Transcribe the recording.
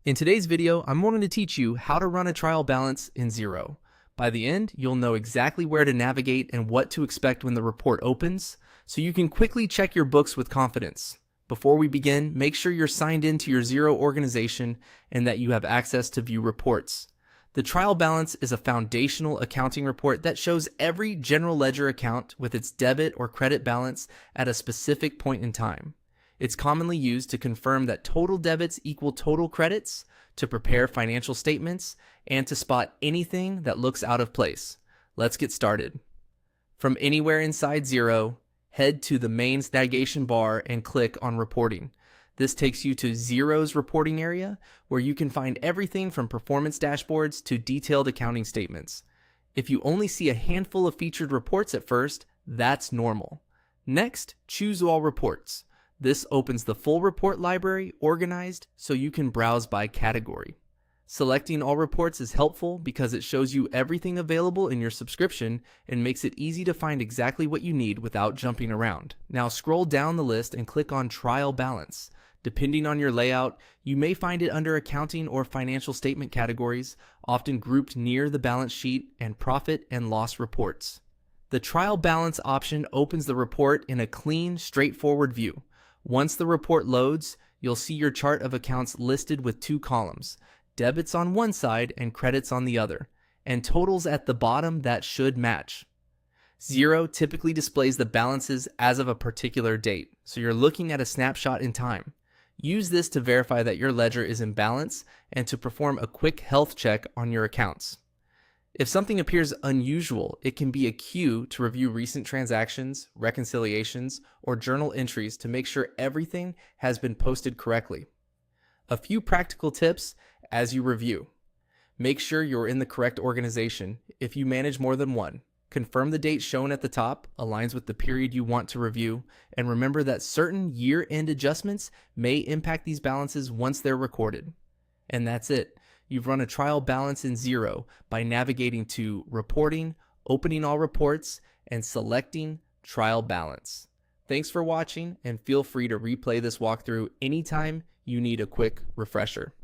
In today's video, I'm going to teach you how to run a trial balance in Xero. By the end, you'll know exactly where to navigate and what to expect when the report opens, so you can quickly check your books with confidence. Before we begin, make sure you're signed into your Xero organization and that you have access to view reports. The trial balance is a foundational accounting report that shows every general ledger account with its debit or credit balance at a specific point in time. It's commonly used to confirm that total debits equal total credits, to prepare financial statements, and to spot anything that looks out of place. Let's get started. From anywhere inside Xero, head to the main navigation bar and click on Reporting. This takes you to Xero's reporting area, where you can find everything from performance dashboards to detailed accounting statements. If you only see a handful of featured reports at first, that's normal. Next, choose All Reports. This opens the full report library organized so you can browse by category. Selecting all reports is helpful because it shows you everything available in your subscription and makes it easy to find exactly what you need without jumping around. Now scroll down the list and click on Trial Balance. Depending on your layout, you may find it under accounting or financial statement categories, often grouped near the balance sheet and profit and loss reports. The Trial Balance option opens the report in a clean, straightforward view. Once the report loads, you'll see your chart of accounts listed with two columns, debits on one side and credits on the other, and totals at the bottom that should match. Xero typically displays the balances as of a particular date, so you're looking at a snapshot in time. Use this to verify that your ledger is in balance and to perform a quick health check on your accounts. If something appears unusual, it can be a cue to review recent transactions, reconciliations, or journal entries to make sure everything has been posted correctly. A few practical tips as you review. Make sure you're in the correct organization if you manage more than one. Confirm the date shown at the top aligns with the period you want to review, and remember that certain year-end adjustments may impact these balances once they're recorded. And that's it. You've run a trial balance in Xero by navigating to Reporting, opening all reports, and selecting Trial Balance. Thanks for watching, and feel free to replay this walkthrough anytime you need a quick refresher.